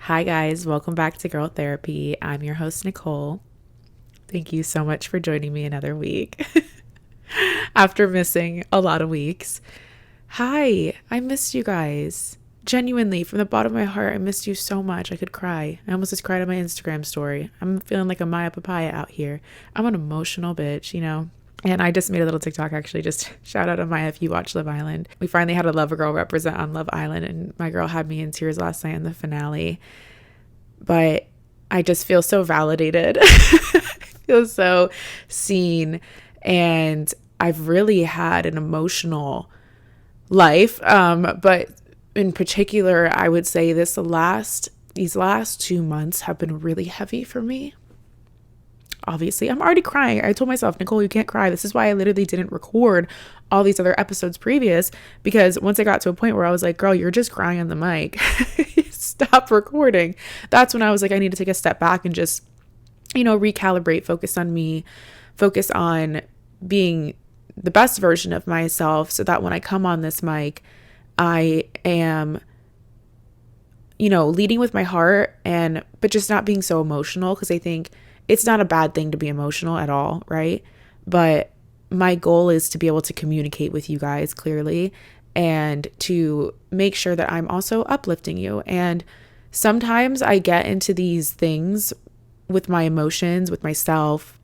Hi, guys. Welcome back to Girl Therapy. I'm your host, Nicole. Thank you so much for joining me another week after missing a lot of weeks. Hi, I missed you guys. Genuinely, from the bottom of my heart, I missed you so much. I could cry. I almost just cried on my Instagram story. I'm feeling like a Maya Papaya out here. I'm an emotional bitch. And I just made a little TikTok, actually. Just shout out to Maya if you watch Love Island. We finally had a Lover Girl represent on Love Island, and my girl had me in tears last night in the finale. But I just feel so validated. I feel so seen. And I've really had an emotional life. But in particular, I would say these last 2 months have been really heavy for me. Obviously, I'm already crying. I told myself, Nicole, you can't cry. This is why I literally didn't record all these other episodes previous, because once I got to a point where I was like, girl, you're just crying on the mic. Stop recording. That's when I was like, I need to take a step back and just, recalibrate, focus on me, focus on being the best version of myself so that when I come on this mic, I am leading with my heart but just not being so emotional, because I think it's not a bad thing to be emotional at all, right? But my goal is to be able to communicate with you guys clearly and to make sure that I'm also uplifting you. And sometimes I get into these things with my emotions, with myself,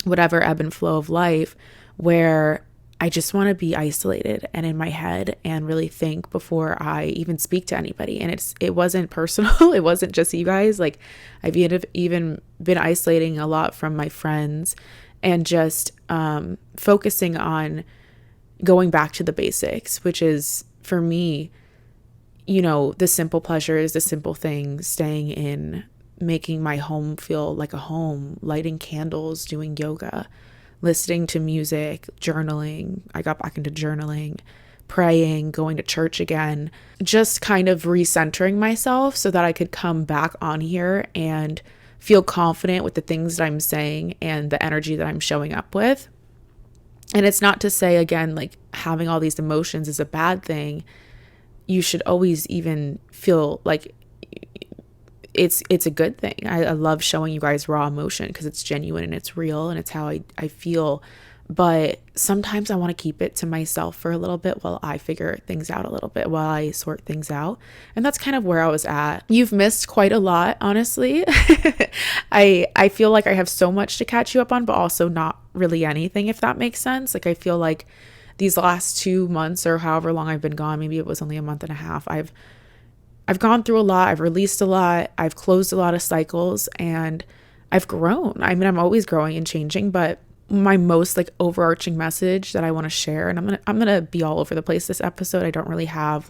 whatever ebb and flow of life, where I just want to be isolated and in my head and really think before I even speak to anybody. And it wasn't personal. It wasn't just you guys. Like, I've even been isolating a lot from my friends and just focusing on going back to the basics, which is for me, the simple pleasures, the simple things, staying in, making my home feel like a home, lighting candles, doing yoga, listening to music, journaling. I got back into journaling, praying, going to church again, just kind of recentering myself so that I could come back on here and feel confident with the things that I'm saying and the energy that I'm showing up with. And it's not to say, again, like having all these emotions is a bad thing. You should always even feel like it's a good thing. I love showing you guys raw emotion because it's genuine and it's real and it's how I feel. But sometimes I want to keep it to myself for a little bit while I figure things out a little bit, while I sort things out. And that's kind of where I was at. You've missed quite a lot, honestly. I feel like I have so much to catch you up on, but also not really anything, if that makes sense. Like, I feel like these last 2 months or however long I've been gone, maybe it was only a month and a half, I've gone through a lot. I've released a lot. I've closed a lot of cycles and I've grown. I mean, I'm always growing and changing, but my most overarching message that I want to share, and I'm going to be all over the place this episode. I don't really have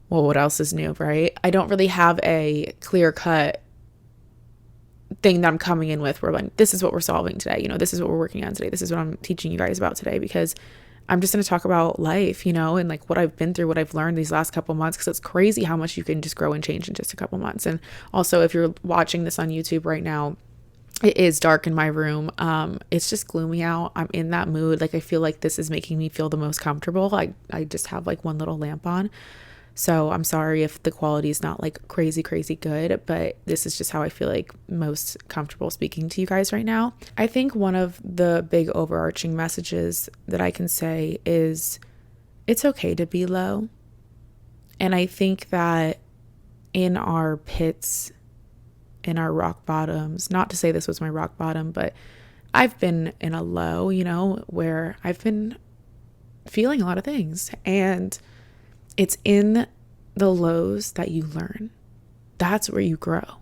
what else is new, right? I don't really have a clear cut thing that I'm coming in with where this is what we're solving today. This is what we're working on today. This is what I'm teaching you guys about today, because I'm just going to talk about life, and what I've been through, what I've learned these last couple months, because it's crazy how much you can just grow and change in just a couple months. And also, if you're watching this on YouTube right now, it is dark in my room. It's just gloomy out. I'm in that mood. I feel like this is making me feel the most comfortable. I just have one little lamp on. So I'm sorry if the quality is not crazy good, but this is just how I feel most comfortable speaking to you guys right now. I think one of the big overarching messages that I can say is it's okay to be low. And I think that in our pits, in our rock bottoms, not to say this was my rock bottom, but I've been in a low, where I've been feeling a lot of things, and it's in the lows that you learn. That's where you grow.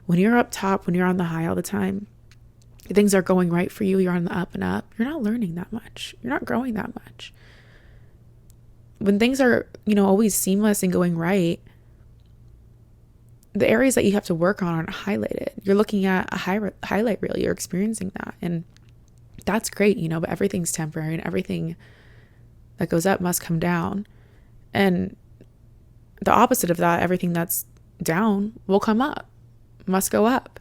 When you're up top, when you're on the high all the time, things are going right for you, you're on the up and up, you're not learning that much. You're not growing that much. When things are, always seamless and going right, the areas that you have to work on aren't highlighted. You're looking at a highlight reel. You're experiencing that. And that's great, but everything's temporary, and everything that goes up must come down. And the opposite of that, everything that's down will come up, must go up.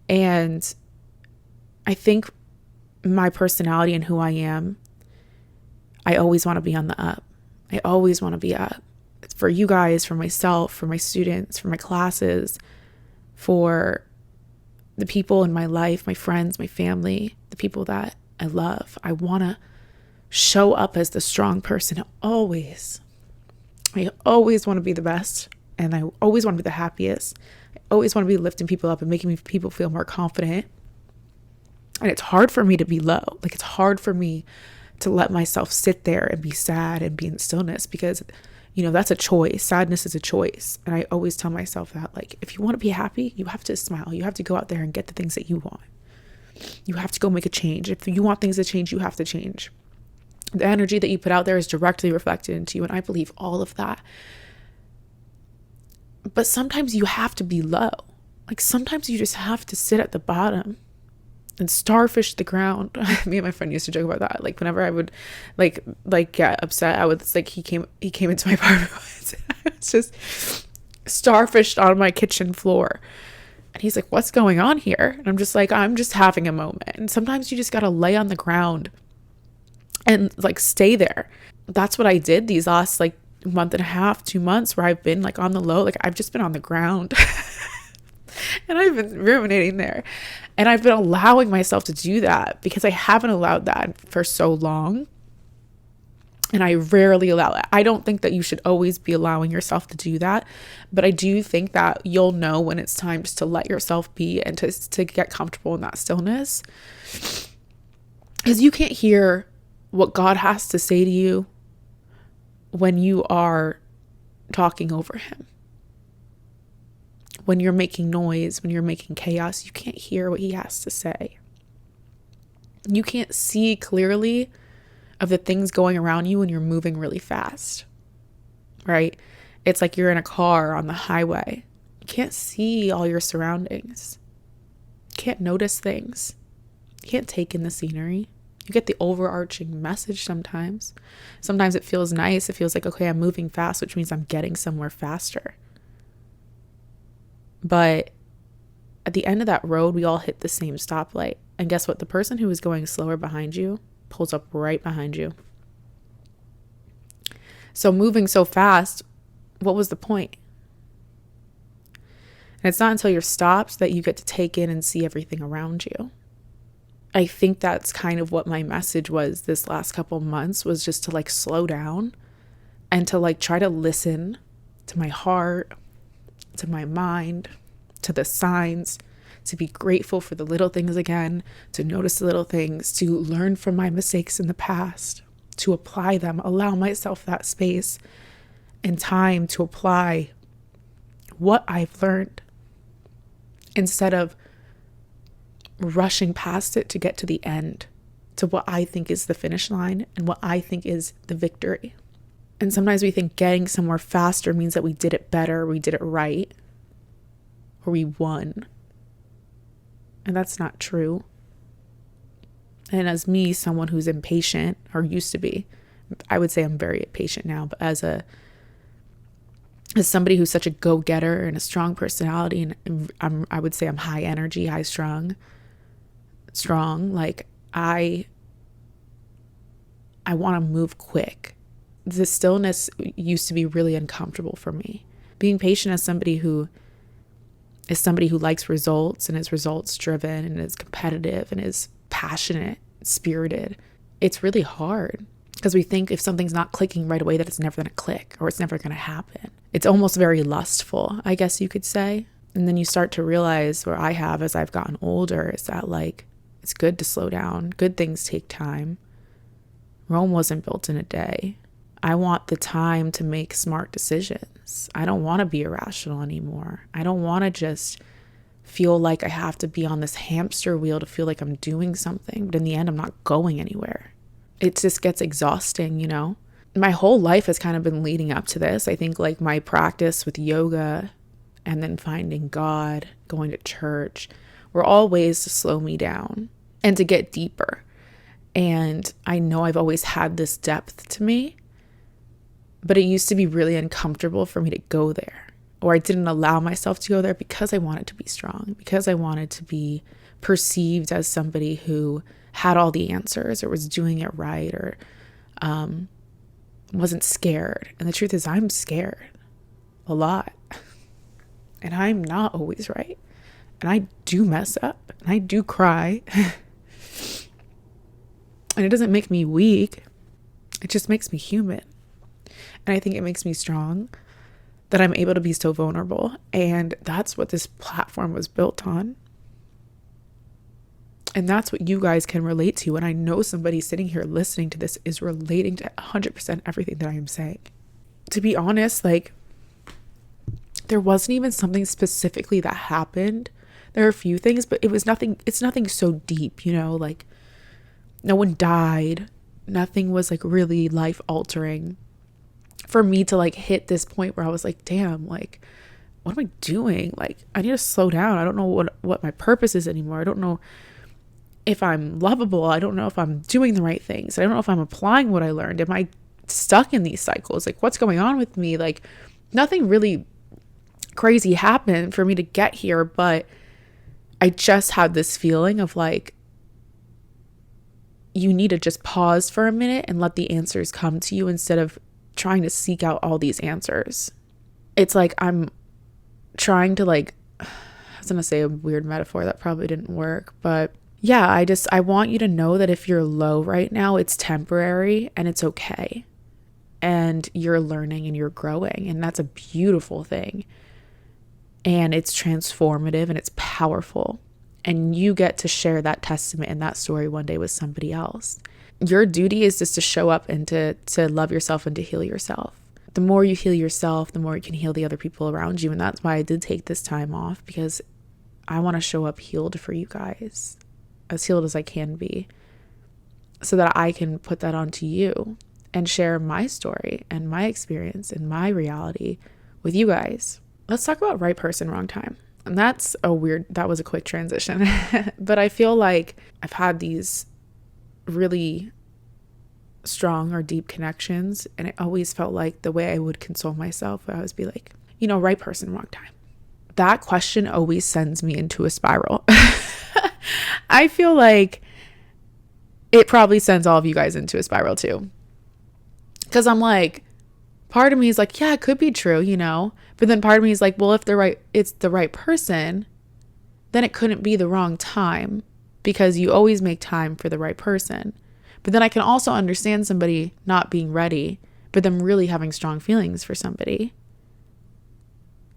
And I think my personality and who I am, I always want to be on the up. I always want to be up. for you guys, for myself, for my students, for my classes, for the people in my life, my friends, my family, the people that I love. I want to show up as the strong person always. I always want to be the best, and I always want to be the happiest. I always want to be lifting people up and making people feel more confident. And it's hard for me to be low. Like, it's hard for me to let myself sit there and be sad and be in stillness, because, you know, that's a choice. Sadness is a choice. And I always tell myself that, like, if you want to be happy, you have to smile. You have to go out there and get the things that you want. You have to go make a change. If you want things to change, you have to change. The energy that you put out there is directly reflected into you. And I believe all of that. But sometimes you have to be low. Like, sometimes you just have to sit at the bottom and starfish the ground. Me and my friend used to joke about that. Like, whenever I would like get upset, I would, like, he came into my apartment. I was just starfished on my kitchen floor. And he's like, what's going on here? And I'm just like, I'm just having a moment. And sometimes you just got to lay on the ground and, like, stay there. That's what I did these last, like, month and a half, 2 months, where I've been, like, on the low. Like, I've just been on the ground. And I've been ruminating there. And I've been allowing myself to do that, because I haven't allowed that for so long. And I rarely allow it. I don't think that you should always be allowing yourself to do that. But I do think that you'll know when it's time just to let yourself be and to get comfortable in that stillness. Because you can't hear what God has to say to you when you are talking over him. When you're making noise, when you're making chaos, you can't hear what he has to say. You can't see clearly of the things going around you when you're moving really fast, right? It's like you're in a car on the highway. You can't see all your surroundings. You can't notice things. You can't take in the scenery. You get the overarching message sometimes. Sometimes it feels nice. It feels like, okay, I'm moving fast, which means I'm getting somewhere faster. But at the end of that road, we all hit the same stoplight. And guess what? The person who is going slower behind you pulls up right behind you. So moving so fast, what was the point? And it's not until you're stopped that you get to take in and see everything around you. I think that's kind of what my message was this last couple months, was just to, like, slow down and to, like, try to listen to my heart, to my mind, to the signs, to be grateful for the little things again, to notice the little things, to learn from my mistakes in the past, to apply them, allow myself that space and time to apply what I've learned, instead of rushing past it to get to the end, to what I think is the finish line and what I think is the victory. And sometimes we think getting somewhere faster means that we did it better, we did it right, or we won. And that's not true. And as me, someone who's impatient, or used to be, I would say I'm very impatient now, but as somebody who's such a go-getter and a strong personality, and I would say I'm high energy, high strong, like, I want to move quick. The stillness used to be really uncomfortable for me. Being patient as somebody who likes results and is results driven and is competitive and is passionate, spirited, it's really hard, because we think if something's not clicking right away that it's never going to click, or it's never going to happen. It's almost very lustful, I guess you could say. And then you start to realize, where I have as I've gotten older, is that, like, it's good to slow down. Good things take time. Rome wasn't built in a day. I want the time to make smart decisions. I don't want to be irrational anymore. I don't want to just feel like I have to be on this hamster wheel to feel like I'm doing something, but in the end, I'm not going anywhere. It just gets exhausting, you know? My whole life has kind of been leading up to this. I think, like, my practice with yoga and then finding God, going to church, were all ways to slow me down and to get deeper. And I know I've always had this depth to me, but it used to be really uncomfortable for me to go there, or I didn't allow myself to go there because I wanted to be strong, because I wanted to be perceived as somebody who had all the answers or was doing it right, or wasn't scared. And the truth is, I'm scared a lot. And I'm not always right. And I do mess up. And I do cry. And it doesn't make me weak. It just makes me human. And I think it makes me strong that I'm able to be so vulnerable. And that's what this platform was built on. And that's what you guys can relate to. And I know somebody sitting here listening to this is relating to 100% everything that I am saying. To be honest, like, there wasn't even something specifically that happened. There are a few things, but it's nothing so deep, you know, like no one died. Nothing was like really life altering for me to like hit this point where I was like, damn, like, what am I doing? Like, I need to slow down. I don't know what my purpose is anymore. I don't know if I'm lovable. I don't know if I'm doing the right things. I don't know if I'm applying what I learned. Am I stuck in these cycles? Like, what's going on with me? Like, nothing really crazy happened for me to get here, but I just had this feeling of like, you need to just pause for a minute and let the answers come to you instead of trying to seek out all these answers. It's like I'm trying to like, I was gonna say a weird metaphor that probably didn't work, but yeah, I want you to know that if you're low right now, it's temporary and it's okay. And you're learning and you're growing, and that's a beautiful thing. And it's transformative and it's powerful. And you get to share that testament and that story one day with somebody else. Your duty is just to show up and to love yourself and to heal yourself. The more you heal yourself, the more you can heal the other people around you. And that's why I did take this time off, because I want to show up healed for you guys, as healed as I can be, so that I can put that onto you and share my story and my experience and my reality with you guys. Let's talk about right person, wrong time. And that was a quick transition. But I feel like I've had these really strong or deep connections, and it always felt like the way I would console myself, I always be like, right person, wrong time. That question always sends me into a spiral. I feel like it probably sends all of you guys into a spiral too. Because I'm like, part of me is like, yeah, it could be true, But then part of me is like, well, if it's the right person, then it couldn't be the wrong time, because you always make time for the right person. But then I can also understand somebody not being ready, but them really having strong feelings for somebody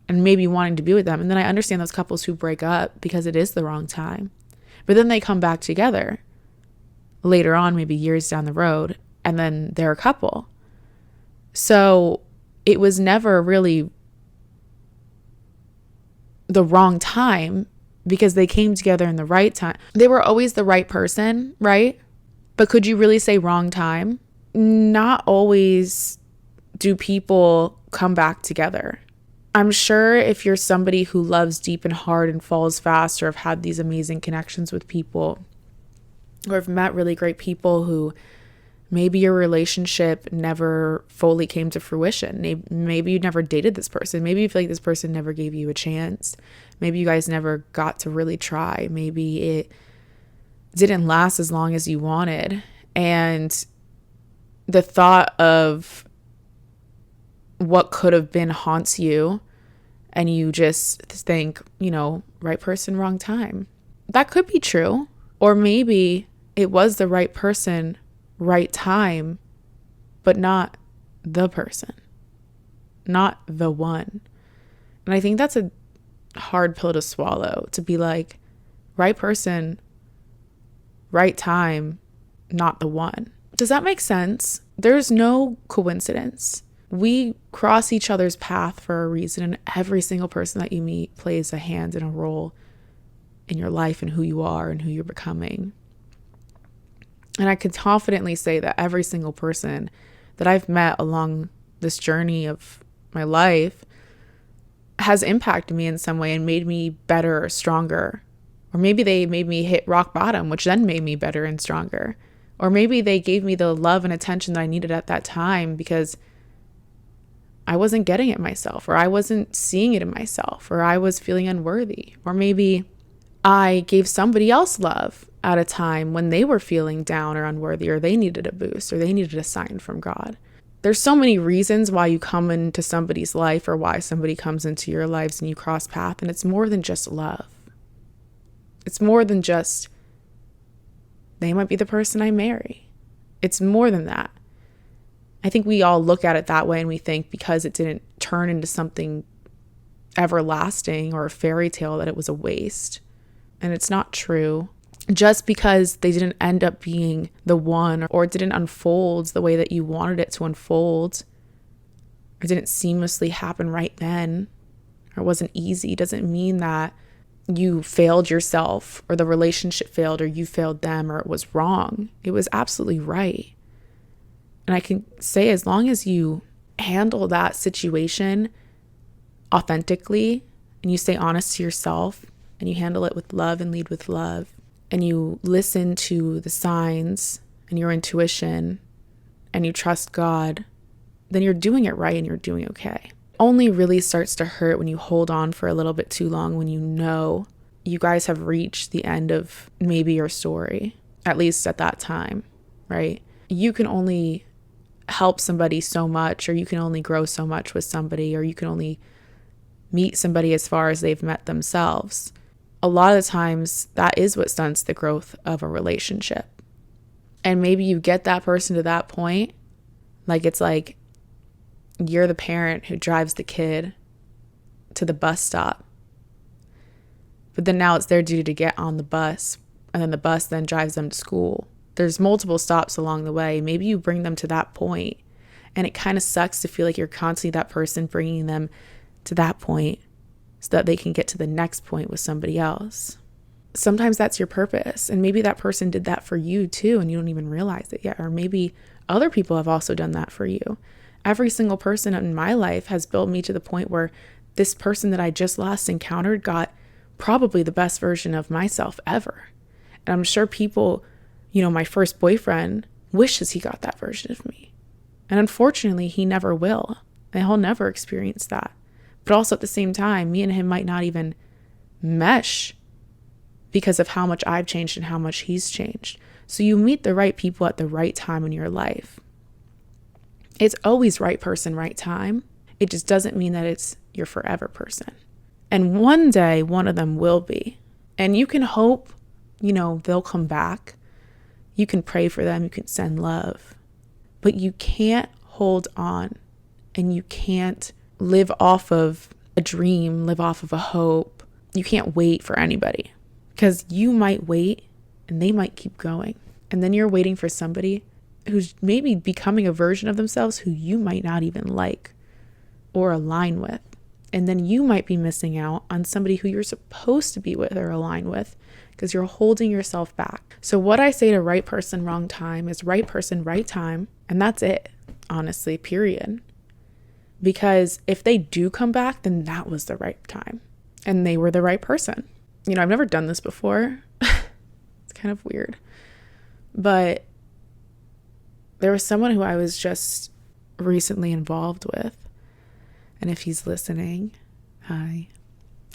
and maybe wanting to be with them. And then I understand those couples who break up because it is the wrong time, but then they come back together later on, maybe years down the road, and then they're a couple. So it was never really the wrong time, because they came together in the right time. They were always the right person, right? But could you really say wrong time? Not always do people come back together. I'm sure if you're somebody who loves deep and hard and falls fast, or have had these amazing connections with people, or have met really great people who maybe your relationship never fully came to fruition. Maybe you never dated this person. Maybe you feel like this person never gave you a chance. Maybe you guys never got to really try. Maybe it didn't last as long as you wanted. And the thought of what could have been haunts you, and you just think, right person, wrong time. That could be true. Or maybe it was the right person, right time, but not the person, not the one. And I think that's a hard pill to swallow, to be like, right person, right time, not the one. Does that make sense? There's no coincidence. We cross each other's path for a reason, and every single person that you meet plays a hand and a role in your life and who you are and who you're becoming. And I can confidently say that every single person that I've met along this journey of my life has impacted me in some way and made me better or stronger. Or maybe they made me hit rock bottom, which then made me better and stronger. Or maybe they gave me the love and attention that I needed at that time, because I wasn't getting it myself, or I wasn't seeing it in myself, or I was feeling unworthy. Or maybe I gave somebody else love at a time when they were feeling down or unworthy, or they needed a boost, or they needed a sign from God. There's so many reasons why you come into somebody's life or why somebody comes into your lives and you cross paths. And it's more than just love. It's more than just, they might be the person I marry. It's more than that. I think we all look at it that way and we think because it didn't turn into something everlasting or a fairy tale that it was a waste. And it's not true. Just because they didn't end up being the one or it didn't unfold the way that you wanted it to unfold or didn't seamlessly happen right then or wasn't easy doesn't mean that you failed yourself or the relationship failed or you failed them or it was wrong. It was absolutely right. And I can say as long as you handle that situation authentically and you stay honest to yourself and you handle it with love and lead with love and you listen to the signs and your intuition and you trust God, then you're doing it right and you're doing okay. Only really starts to hurt when you hold on for a little bit too long when you know you guys have reached the end of maybe your story, at least at that time, right? You can only help somebody so much, or you can only grow so much with somebody, or you can only meet somebody as far as they've met themselves. A lot of the times that is what stunts the growth of a relationship. And maybe you get that person to that point, like it's like you're the parent who drives the kid to the bus stop. But then now it's their duty to get on the bus, and then the bus then drives them to school. There's multiple stops along the way. Maybe you bring them to that point, and it kind of sucks to feel like you're constantly that person bringing them to that point so that they can get to the next point with somebody else. Sometimes that's your purpose, and maybe that person did that for you too, and you don't even realize it yet. Or maybe other people have also done that for you. Every single person in my life has built me to the point where this person that I just last encountered got probably the best version of myself ever. And I'm sure people, my first boyfriend wishes he got that version of me. And unfortunately, he never will. And he'll never experience that. But also at the same time, me and him might not even mesh because of how much I've changed and how much he's changed. So you meet the right people at the right time in your life. It's always right person, right time. It just doesn't mean that it's your forever person. And one day, one of them will be. And you can hope, they'll come back. You can pray for them. You can send love. But you can't hold on. And you can't live off of a dream, live off of a hope. You can't wait for anybody. Because you might wait and they might keep going. And then you're waiting for somebody who's maybe becoming a version of themselves who you might not even like or align with. And then you might be missing out on somebody who you're supposed to be with or align with because you're holding yourself back. So what I say to right person, wrong time is right person, right time. And that's it, honestly, period. Because if they do come back, then that was the right time. And they were the right person. I've never done this before. It's kind of weird. But there was someone who I was just recently involved with. And if he's listening, hi.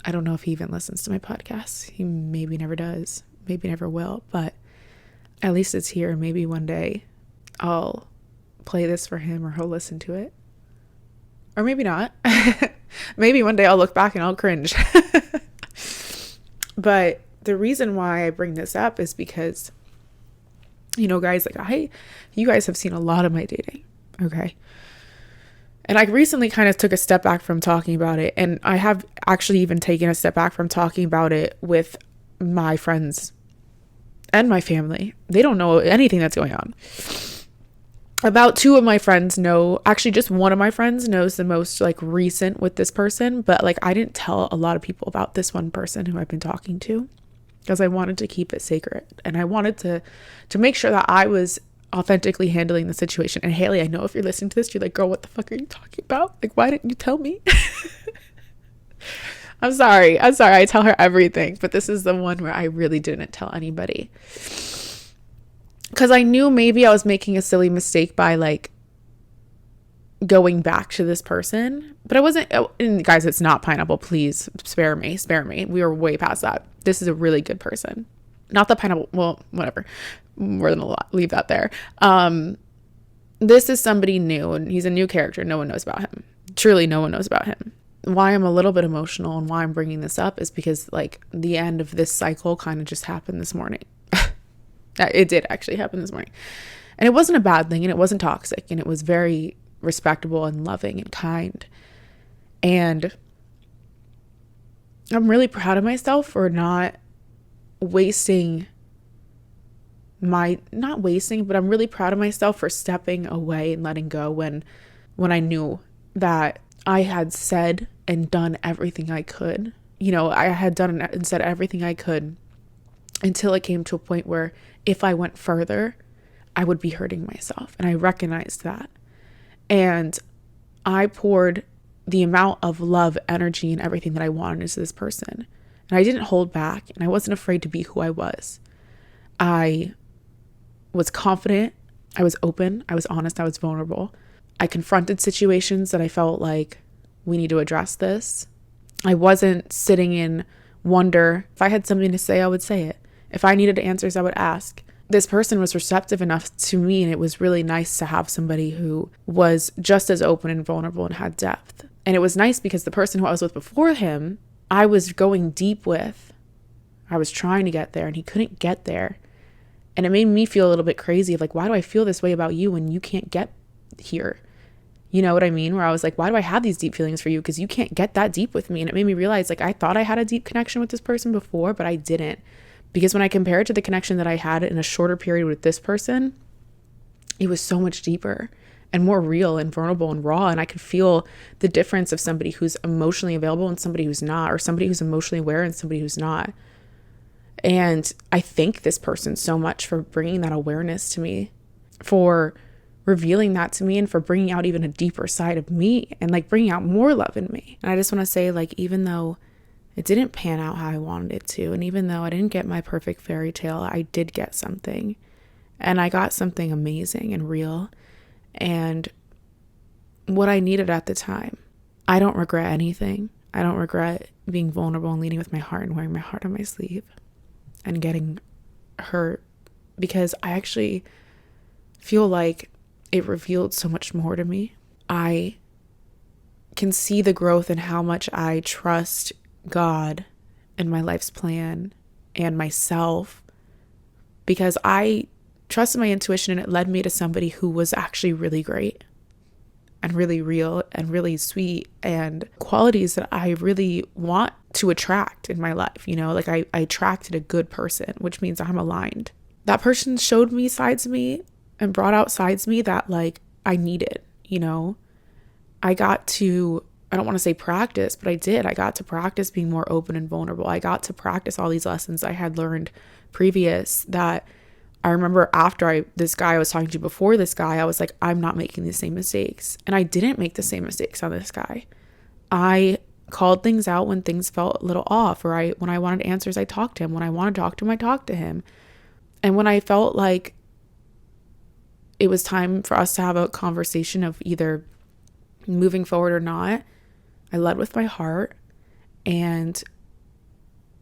I don't know if he even listens to my podcast. He maybe never does, maybe never will, but at least it's here. Maybe one day I'll play this for him or he'll listen to it. Or maybe not. Maybe one day I'll look back and I'll cringe. But the reason why I bring this up is because, guys, you guys have seen a lot of my dating. Okay. And I recently kind of took a step back from talking about it. And I have actually even taken a step back from talking about it with my friends and my family. They don't know anything that's going on. About two of my friends know, actually just one of my friends knows the most recent with this person. But I didn't tell a lot of people about this one person who I've been talking to because I wanted to keep it sacred. And I wanted to make sure that I was authentically handling the situation. And Haley, I know if you're listening to this, you're like, girl, what the fuck are you talking about? Why didn't you tell me? I'm sorry. I tell her everything, but this is the one where I really didn't tell anybody. Because I knew maybe I was making a silly mistake by going back to this person, but I wasn't. And guys, it's not pineapple. Please spare me. We were way past that. This is a really good person. Not the pineapple. Well, whatever. More than a lot. Leave that there. This is somebody new, and he's a new character. No one knows about him. Truly, no one knows about him. Why I'm a little bit emotional and why I'm bringing this up is because, like, the end of this cycle kind of just happened this morning. It did actually happen this morning. And it wasn't a bad thing, and it wasn't toxic, and it was very respectable and loving and kind. And I'm really proud of myself for not wasting not wasting, but I'm really proud of myself for stepping away and letting go when I knew that I had said and done everything I could. You know, I had done and said everything I could until it came to a point where if I went further, I would be hurting myself. And I recognized that. And I poured the amount of love, energy, and everything that I wanted into this person. And I didn't hold back, and I wasn't afraid to be who I was. I was confident, I was open, I was honest, I was vulnerable. I confronted situations that I felt like we need to address this. I wasn't sitting in wonder. If I had something to say, I would say it. If I needed answers, I would ask. This person was receptive enough to me, and it was really nice to have somebody who was just as open and vulnerable and had depth. And it was nice because the person who I was with before him, I was going deep with. I was trying to get there, and he couldn't get there. And it made me feel a little bit crazy of like, why do I feel this way about you when you can't get here? You know what I mean? Where I was like, why do I have these deep feelings for you? Because you can't get that deep with me. And it made me realize, like, I thought I had a deep connection with this person before, but I didn't. Because when I compare it to the connection that I had in a shorter period with this person, it was so much deeper and more real and vulnerable and raw. And I could feel the difference of somebody who's emotionally available and somebody who's not, or somebody who's emotionally aware and somebody who's not. And I thank this person so much for bringing that awareness to me, for revealing that to me, and for bringing out even a deeper side of me and like bringing out more love in me. And I just want to say, like, even though it didn't pan out how I wanted it to, and even though I didn't get my perfect fairy tale, I did get something. And I got something amazing and real and what I needed at the time. I don't regret anything. I don't regret being vulnerable and leading with my heart and wearing my heart on my sleeve and getting hurt, because I actually feel like it revealed so much more to me. I can see the growth in how much I trust God and my life's plan and myself, because I trusted my intuition and it led me to somebody who was actually really great and really real and really sweet, and qualities that I really want to attract in my life. You know, like I attracted a good person, which means I'm aligned. That person showed me sides of me and brought out sides of me that like I needed, you know. I got to, I don't want to say practice, but I did. I got to practice being more open and vulnerable. I got to practice all these lessons I had learned previous that I remember after this guy I was talking to before this guy, I was like, I'm not making the same mistakes. And I didn't make the same mistakes on this guy. I called things out when things felt a little off, or when I wanted answers, I talked to him. When I wanted to talk to him, I talked to him. And when I felt like it was time for us to have a conversation of either moving forward or not, I led with my heart, and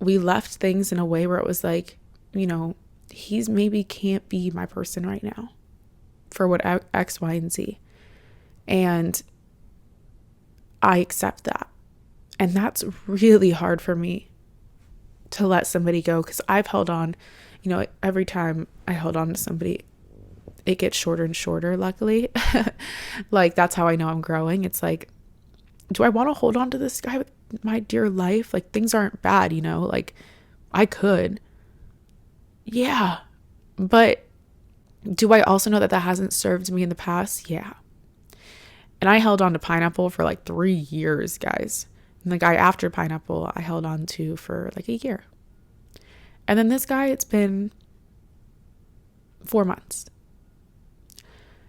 we left things in a way where it was like, you know, he's maybe can't be my person right now for what X, Y, and Z. And I accept that. And that's really hard for me to let somebody go, because I've held on, you know, every time I held on to somebody, it gets shorter and shorter, luckily. Like, that's how I know I'm growing. It's like, do I want to hold on to this guy with my dear life? Like, things aren't bad, you know, like I could. Yeah. But do I also know that that hasn't served me in the past? Yeah. And I held on to Pineapple for like 3 years, guys. And the guy after Pineapple, I held on to for like a year. And then this guy, it's been 4 months.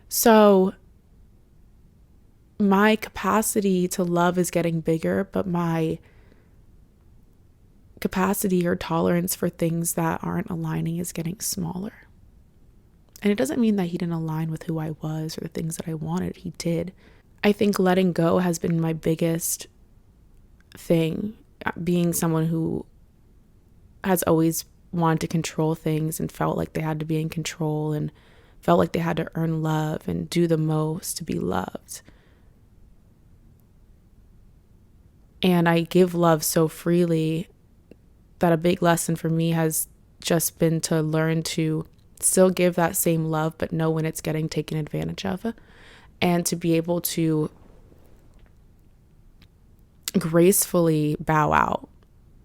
So my capacity to love is getting bigger, but my capacity or tolerance for things that aren't aligning is getting smaller. And it doesn't mean that he didn't align with who I was or the things that I wanted. He did. I think letting go has been my biggest thing. Being someone who has always wanted to control things and felt like they had to be in control and felt like they had to earn love and do the most to be loved. And I give love so freely that a big lesson for me has just been to learn to still give that same love, but know when it's getting taken advantage of, and to be able to gracefully bow out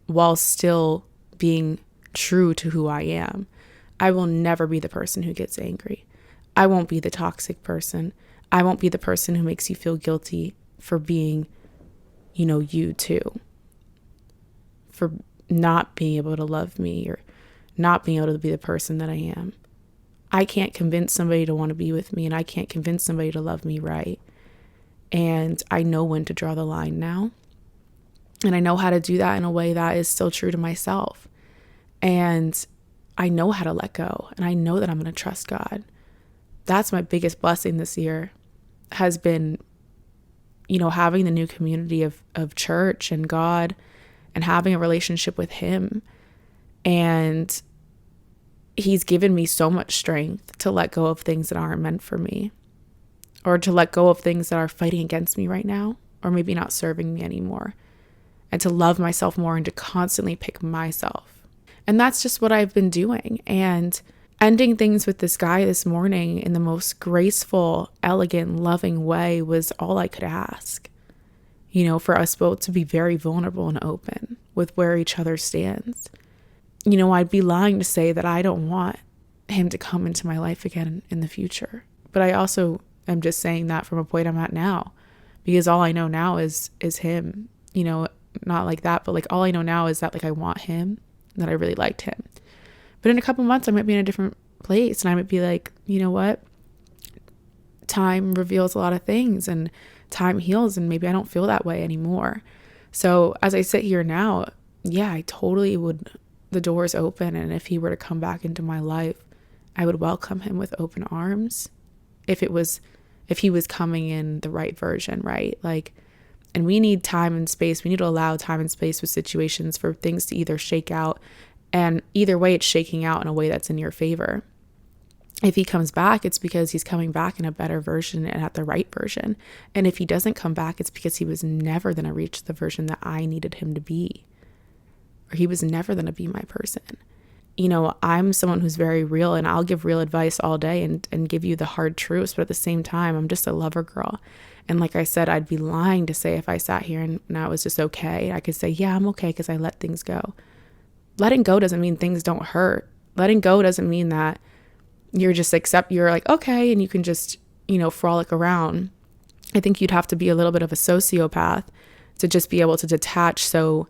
while still being true to who I am. I will never be the person who gets angry. I won't be the toxic person. I won't be the person who makes you feel guilty for being, you too. For not being able to love me or not being able to be the person that I am. I can't convince somebody to want to be with me, and I can't convince somebody to love me right. And I know when to draw the line now. And I know how to do that in a way that is still true to myself. And I know how to let go. And I know that I'm going to trust God. That's my biggest blessing this year, has been, having the new community of church and God, and having a relationship with Him. And He's given me so much strength to let go of things that aren't meant for me, or to let go of things that are fighting against me right now, or maybe not serving me anymore, and to love myself more and to constantly pick myself. And that's just what I've been doing. And ending things with this guy this morning in the most graceful, elegant, loving way was all I could ask. For us both to be very vulnerable and open with where each other stands. I'd be lying to say that I don't want him to come into my life again in the future. But I also am just saying that from a point I'm at now, because all I know now is him, not like that, but like all I know now is that like I want him, that I really liked him. But in a couple months, I might be in a different place, and I might be like, you know what? Time reveals a lot of things, and time heals, and maybe I don't feel that way anymore. So as I sit here now, yeah, I totally would, the door's open, and if he were to come back into my life, I would welcome him with open arms. If he was coming in the right version, right? And we need time and space. We need to allow time and space with situations for things to either shake out, and either way, it's shaking out in a way that's in your favor. If he comes back, it's because he's coming back in a better version and at the right version. And if he doesn't come back, it's because he was never going to reach the version that I needed him to be, or he was never going to be my person. I'm someone who's very real, and I'll give real advice all day and give you the hard truths. But at the same time, I'm just a lover girl. And like I said, I'd be lying to say if I sat here and I was just okay, I could say, yeah, I'm okay because I let things go. Letting go doesn't mean things don't hurt. Letting go doesn't mean that you're like, okay, and you can just, frolic around. I think you'd have to be a little bit of a sociopath to just be able to detach so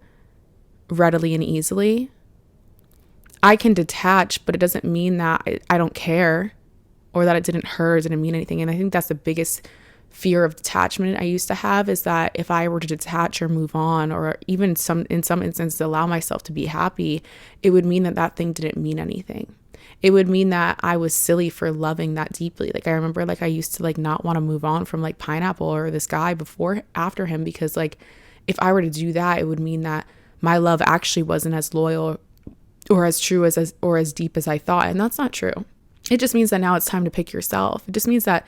readily and easily. I can detach, but it doesn't mean that I don't care, or that it didn't hurt, it didn't mean anything. And I think that's the biggest fear of detachment I used to have, is that if I were to detach or move on, or even in some instances allow myself to be happy, it would mean that thing didn't mean anything. It would mean that I was silly for loving that deeply. I remember I used to not want to move on from Pineapple or this guy after him, because if I were to do that, it would mean that my love actually wasn't as loyal or as true or as deep as I thought. And that's not true. It just means that now it's time to pick yourself. It just means that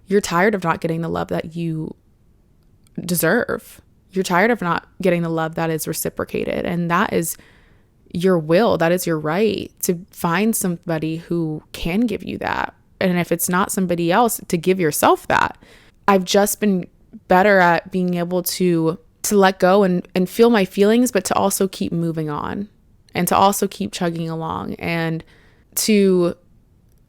you're tired of not getting the love that you deserve. You're tired of not getting the love that is reciprocated. And that is your will. That is your right to find somebody who can give you that. And if it's not somebody else, to give yourself that. I've just been better at being able to let go and feel my feelings, but to also keep moving on, and to also keep chugging along, and to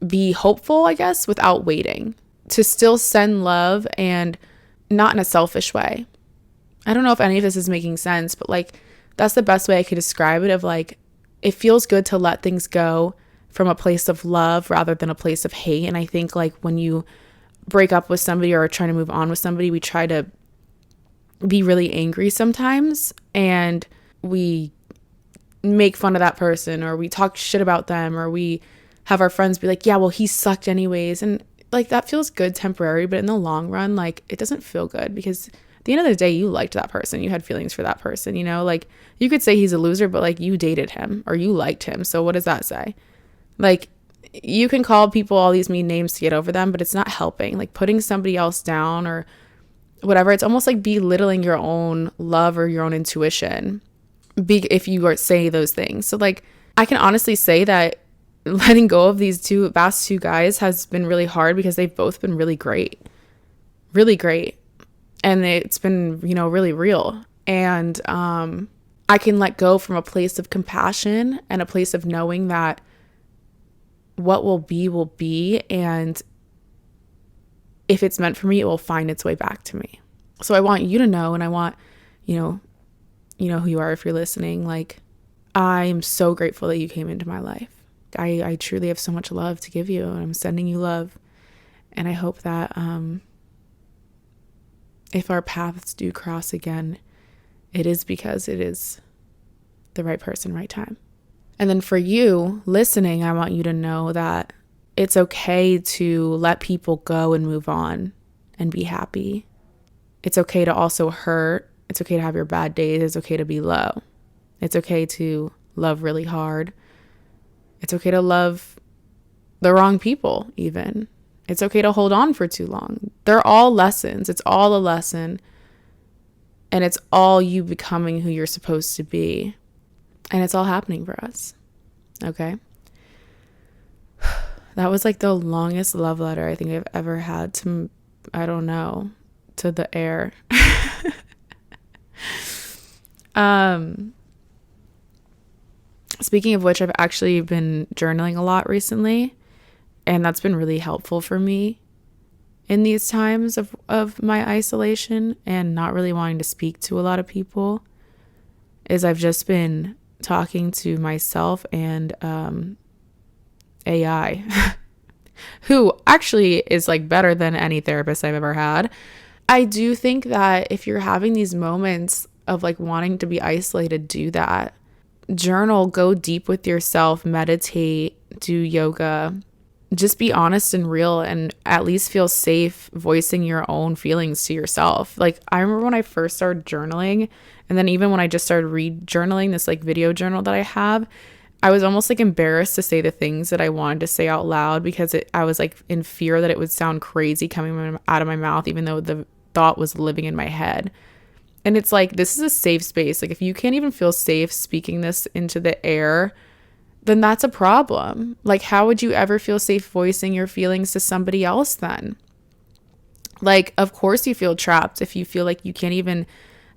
be hopeful, I guess, without waiting, to still send love, and not in a selfish way. I don't know if any of this is making sense, but that's the best way I could describe it, of it feels good to let things go from a place of love rather than a place of hate. And I think when you break up with somebody or are trying to move on with somebody, we try to be really angry sometimes, and we make fun of that person, or we talk shit about them, or we have our friends be like, yeah, well, he sucked anyways. And that feels good temporarily, but in the long run, it doesn't feel good, because at the end of the day, you liked that person. You had feelings for that person, you could say he's a loser, but you dated him or you liked him. So what does that say? you can call people all these mean names to get over them, but it's not helping. Like putting somebody else down or whatever, it's almost like belittling your own love or your own intuition if you are saying those things. So like, I can honestly say that letting go of these past two guys has been really hard because they've both been really great. Really great. And it's been, really real. And I can let go from a place of compassion and a place of knowing that what will be. And if it's meant for me, it will find its way back to me. So I want you to know, and I want, you know who you are if you're listening. Like, I'm so grateful that you came into my life. I truly have so much love to give you, and I'm sending you love. And I hope that if our paths do cross again, it is because it is the right person, right time. And then for you listening, I want you to know that it's okay to let people go and move on and be happy. It's okay to also hurt. It's okay to have your bad days. It's okay to be low. It's okay to love really hard. It's okay to love the wrong people even. It's okay to hold on for too long. They're all lessons. It's all a lesson. And it's all you becoming who you're supposed to be. And it's all happening for us. Okay? That was like the longest love letter I think I've ever had to, I don't know, to the air. Speaking of which, I've actually been journaling a lot recently, and that's been really helpful for me in these times of my isolation and not really wanting to speak to a lot of people. Is I've just been talking to myself and AI, who actually is like better than any therapist I've ever had. I do think that if you're having these moments of like wanting to be isolated, do that. Journal, go deep with yourself, meditate, do yoga. Just be honest and real, and at least feel safe voicing your own feelings to yourself. Like, I remember when I first started journaling, and then even when I just started journaling, this like video journal that I have, I was almost like embarrassed to say the things that I wanted to say out loud because I was like in fear that it would sound crazy coming out of my mouth, even though the thought was living in my head. And it's like, this is a safe space. Like, if you can't even feel safe speaking this into the air, then that's a problem. Like, how would you ever feel safe voicing your feelings to somebody else then? Like, of course you feel trapped if you feel like you can't even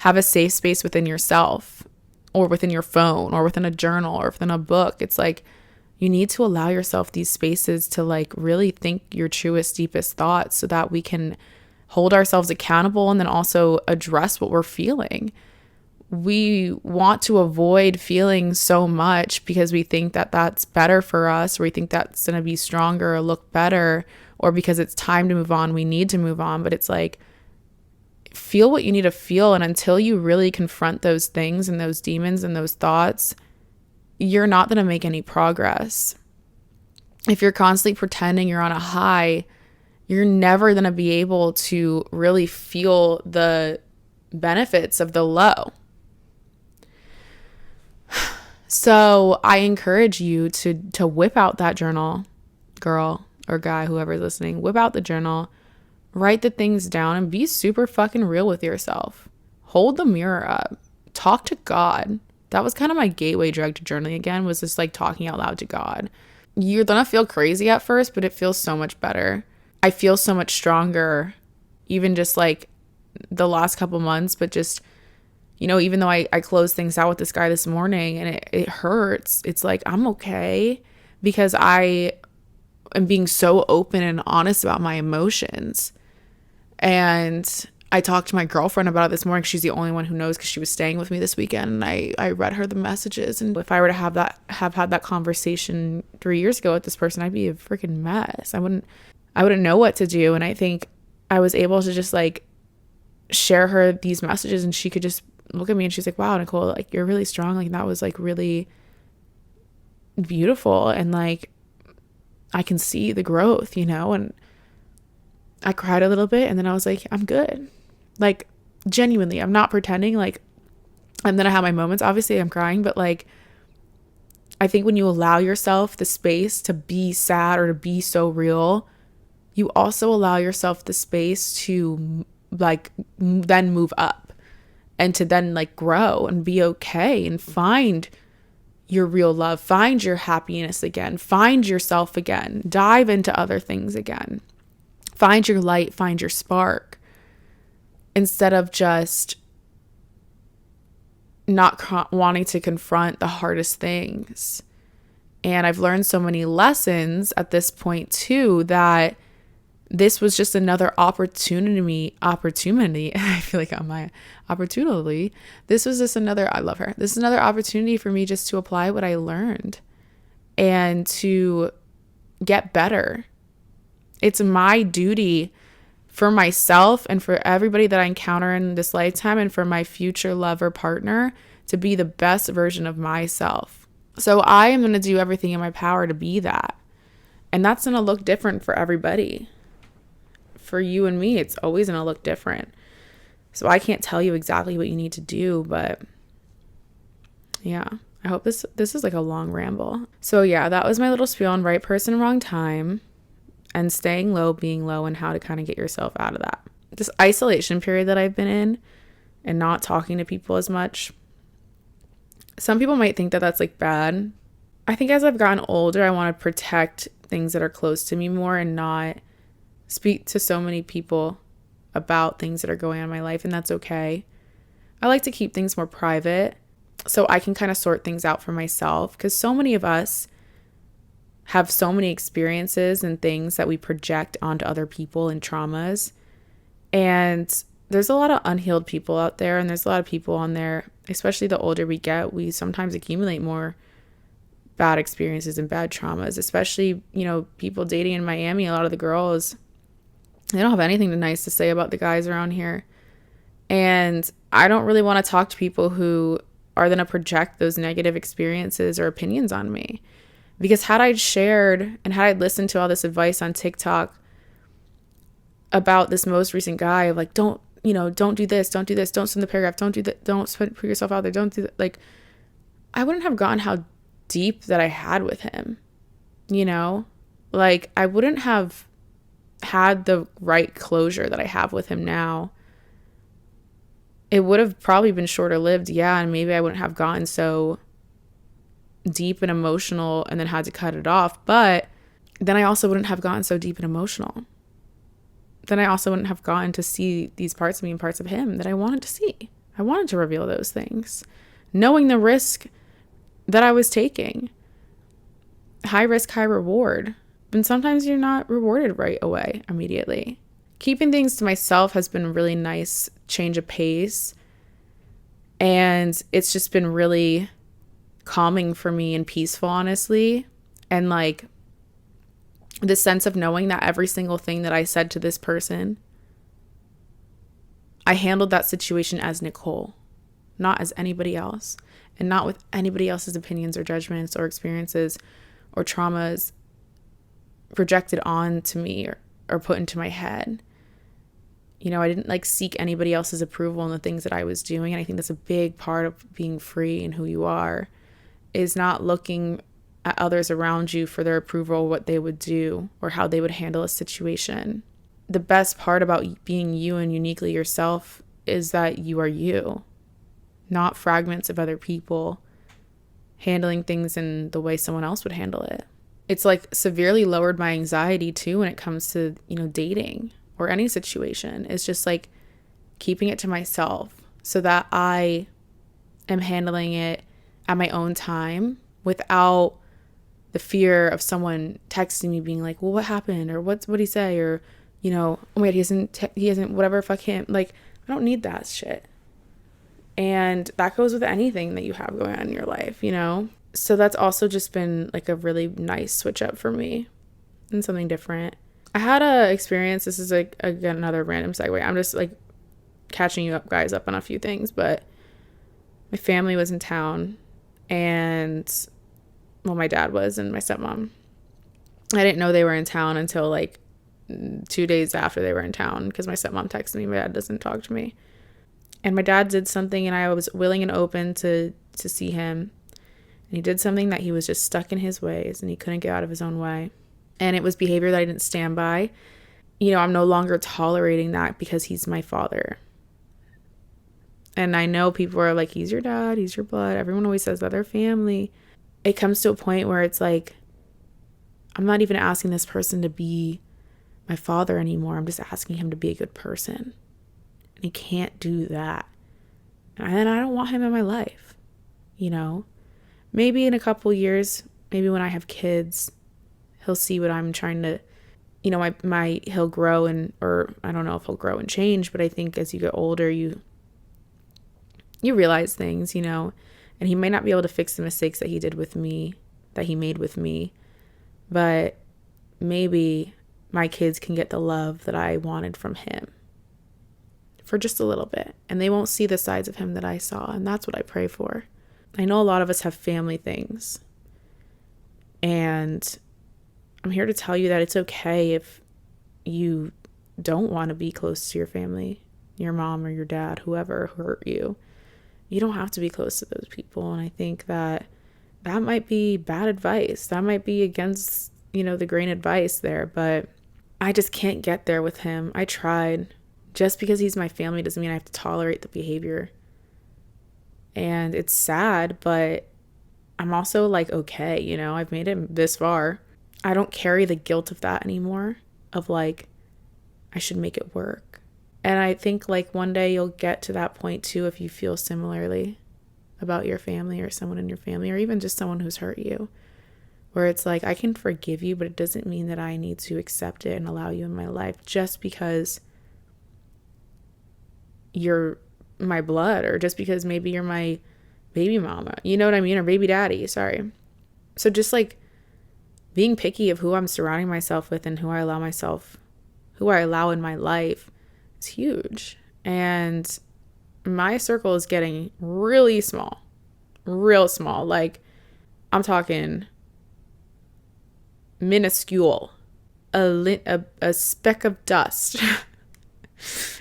have a safe space within yourself or within your phone or within a journal or within a book. It's like, you need to allow yourself these spaces to like really think your truest, deepest thoughts so that we can hold ourselves accountable and then also address what we're feeling. We want to avoid feeling so much because we think that that's better for us, or we think that's going to be stronger or look better, or because it's time to move on, we need to move on. But it's like, feel what you need to feel. And until you really confront those things and those demons and those thoughts, you're not going to make any progress. If you're constantly pretending you're on a high, you're never going to be able to really feel the benefits of the low. So I encourage you to whip out that journal, girl or guy, whoever's listening, whip out the journal, write the things down, and be super fucking real with yourself. Hold the mirror up. Talk to God. That was kind of my gateway drug to journaling again, was just like talking out loud to God. You're gonna feel crazy at first, but it feels so much better. I feel so much stronger, even just like the last couple months, but just, even though I closed things out with this guy this morning and it hurts, it's like, I'm okay because I am being so open and honest about my emotions. And I talked to my girlfriend about it this morning. She's the only one who knows because she was staying with me this weekend, and I read her the messages. And if I were to have had that conversation 3 years ago with this person, I'd be a freaking mess. I wouldn't know what to do. And I think I was able to just like share her these messages, and she could just look at me and she's like, wow, Nicole, like, you're really strong. Like, that was like really beautiful. And like, I can see the growth, and I cried a little bit, and then I was like, I'm good. Like, genuinely, I'm not pretending. Like, I'm going to have my moments. Obviously I'm crying, but like, I think when you allow yourself the space to be sad or to be so real, you also allow yourself the space to like then move up and to then like grow and be okay and find your real love, find your happiness again, find yourself again, dive into other things again, find your light, find your spark, instead of just not wanting to confront the hardest things. And I've learned so many lessons at this point too, that this was just another opportunity. I feel like on my opportunity. This was just another, I love her. This is another opportunity for me just to apply what I learned and to get better. It's my duty for myself and for everybody that I encounter in this lifetime and for my future lover partner to be the best version of myself. So I am going to do everything in my power to be that. And that's going to look different for everybody. For you and me, it's always going to look different. So I can't tell you exactly what you need to do, but yeah, I hope this is like a long ramble. So yeah, that was my little spiel on right person, wrong time, and staying low, being low, and how to kind of get yourself out of that. This isolation period that I've been in and not talking to people as much. Some people might think that that's like bad. I think as I've gotten older, I want to protect things that are close to me more and not speak to so many people about things that are going on in my life, and that's okay. I like to keep things more private so I can kind of sort things out for myself, because so many of us have so many experiences and things that we project onto other people and traumas. And there's a lot of unhealed people out there, and there's a lot of people on there, especially the older we get, we sometimes accumulate more bad experiences and bad traumas, especially, people dating in Miami. A lot of the girls, they don't have anything nice to say about the guys around here. And I don't really want to talk to people who are going to project those negative experiences or opinions on me. Because had I shared and had I listened to all this advice on TikTok about this most recent guy of like, don't do this, don't send the paragraph, don't do that, don't put yourself out there, don't do that. Like, I wouldn't have gotten how deep that I had with him, like I wouldn't have had the right closure that I have with him now. It would have probably been shorter lived. Yeah. And maybe I wouldn't have gotten so deep and emotional and then had to cut it off. But then I also wouldn't have gotten so deep and emotional. Then I also wouldn't have gotten to see these parts of me and parts of him that I wanted to see. I wanted to reveal those things, knowing the risk that I was taking. High risk, high reward. And sometimes you're not rewarded right away, immediately. Keeping things to myself has been a really nice change of pace. And it's just been really calming for me and peaceful, honestly. And like the sense of knowing that every single thing that I said to this person, I handled that situation as Nicole, not as anybody else, and not with anybody else's opinions or judgments or experiences or traumas projected onto me or put into my head. I didn't like seek anybody else's approval in the things that I was doing. And I think that's a big part of being free and who you are, is not looking at others around you for their approval, what they would do or how they would handle a situation. The best part about being you and uniquely yourself is that you are you, not fragments of other people handling things in the way someone else would handle it. It's like severely lowered my anxiety too when it comes to, dating or any situation. It's just like keeping it to myself so that I am handling it at my own time without the fear of someone texting me being like, well, what happened? Or what'd he say? Or, oh my God, he hasn't, whatever, fuck him. Like, I don't need that shit. And that goes with anything that you have going on in your life, So that's also just been like a really nice switch up for me and something different. I had a experience. This is like, again, another random segue. I'm just like catching you guys up on a few things, but my family was in town and, well, my dad was and my stepmom. I didn't know they were in town until like 2 days after they were in town because my stepmom texted me. My dad doesn't talk to me. And my dad did something and I was willing and open to see him. And he did something that he was just stuck in his ways and he couldn't get out of his own way. And it was behavior that I didn't stand by. I'm no longer tolerating that because he's my father. And I know people are like, he's your dad, he's your blood. Everyone always says that they're family. It comes to a point where it's like, I'm not even asking this person to be my father anymore. I'm just asking him to be a good person. And he can't do that. And I don't want him in my life. Maybe in a couple years, maybe when I have kids, he'll see what I'm trying to, he'll grow or I don't know if he'll grow and change, but I think as you get older, you realize things, and he might not be able to fix the mistakes that he did with me, that he made with me, but maybe my kids can get the love that I wanted from him for just a little bit, and they won't see the sides of him that I saw, and that's what I pray for. I know a lot of us have family things, and I'm here to tell you that it's okay if you don't want to be close to your family, your mom or your dad, whoever hurt you. You don't have to be close to those people. And I think that might be bad advice. That might be against, the grain advice there. But I just can't get there with him. I tried. Just because he's my family doesn't mean I have to tolerate the behavior. And it's sad, but I'm also like, okay, I've made it this far. I don't carry the guilt of that anymore, of like, I should make it work. And I think like one day you'll get to that point too if you feel similarly about your family or someone in your family or even just someone who's hurt you, where it's like, I can forgive you, but it doesn't mean that I need to accept it and allow you in my life just because you're my blood or just because maybe you're my baby mama, you know what I mean? Or baby daddy, sorry. So just like being picky of who I'm surrounding myself with and who I allow in my life is huge. And my circle is getting really small, real small. Like I'm talking minuscule, a speck of dust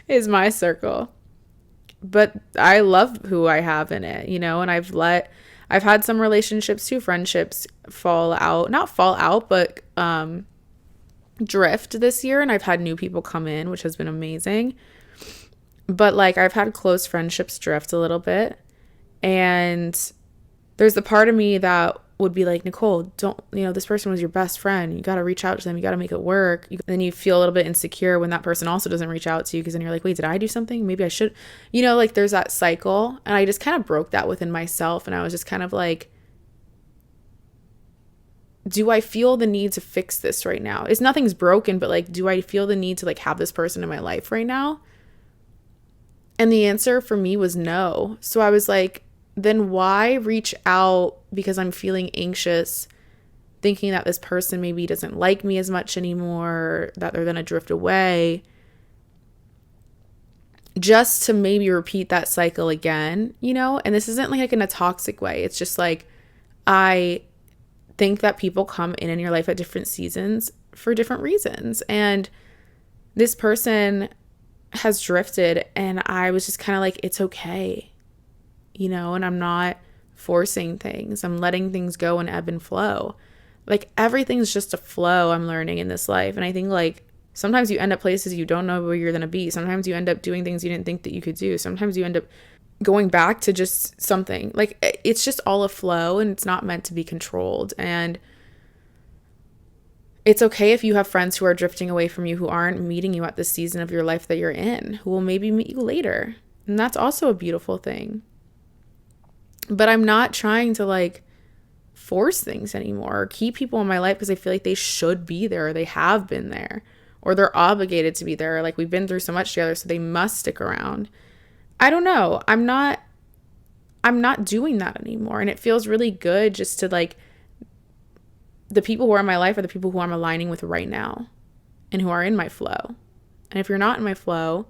is my circle. But I love who I have in it, and I've had some relationships too, friendships not fall out, but drift this year. And I've had new people come in, which has been amazing. But like I've had close friendships drift a little bit. And there's the part of me that would be like, Nicole, don't, this person was your best friend. You got to reach out to them. You got to make it work. Then you feel a little bit insecure when that person also doesn't reach out to you because then you're like, wait, did I do something? Maybe I should, like there's that cycle. And I just kind of broke that within myself. And I was just kind of like, do I feel the need to fix this right now? Nothing's broken, but like, do I feel the need to like have this person in my life right now? And the answer for me was no. So I was like, then why reach out because I'm feeling anxious, thinking that this person maybe doesn't like me as much anymore, that they're going to drift away, just to maybe repeat that cycle again, And this isn't like in a toxic way. It's just like, I think that people come in your life at different seasons for different reasons. And this person has drifted and I was just kind of like, it's okay. And I'm not forcing things. I'm letting things go and ebb and flow. Like everything's just a flow I'm learning in this life. And I think like sometimes you end up places you don't know where you're going to be. Sometimes you end up doing things you didn't think that you could do. Sometimes you end up going back to just something. Like it's just all a flow and it's not meant to be controlled. And it's okay if you have friends who are drifting away from you, who aren't meeting you at the season of your life that you're in, who will maybe meet you later. And that's also a beautiful thing. But I'm not trying to like force things anymore or keep people in my life because I feel like they should be there or they have been there or they're obligated to be there. Like we've been through so much together, so they must stick around. I don't know. I'm not doing that anymore. And it feels really good just to like, the people who are in my life are the people who I'm aligning with right now and who are in my flow. And if you're not in my flow,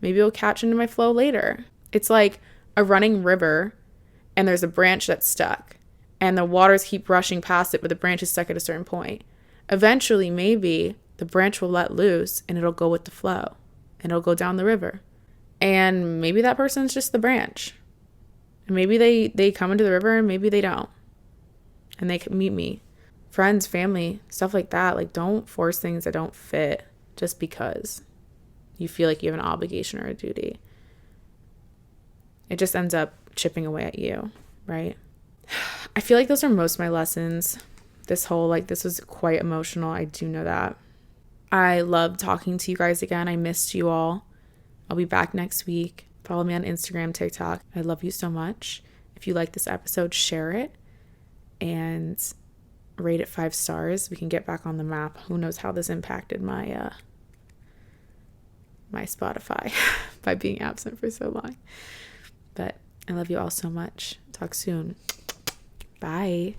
maybe you'll catch into my flow later. It's like a running river and there's a branch that's stuck and the waters keep rushing past it, but the branch is stuck at a certain point. Eventually, maybe the branch will let loose and it'll go with the flow and it'll go down the river. And maybe that person's just the branch. And maybe they come into the river and maybe they don't. and they can meet me. Friends, family, stuff like that. Like, don't force things that don't fit just because you feel like you have an obligation or a duty. It just ends up chipping away at you, right? I feel like those are most of my lessons. This was quite emotional. I do know that. I love talking to you guys again. I missed you all. I'll be back next week. Follow me on Instagram, TikTok. I love you so much. If you like this episode, share it and rate it 5 stars. We can get back on the map. Who knows how this impacted my my Spotify by being absent for so long. But I love you all so much. Talk soon. Bye.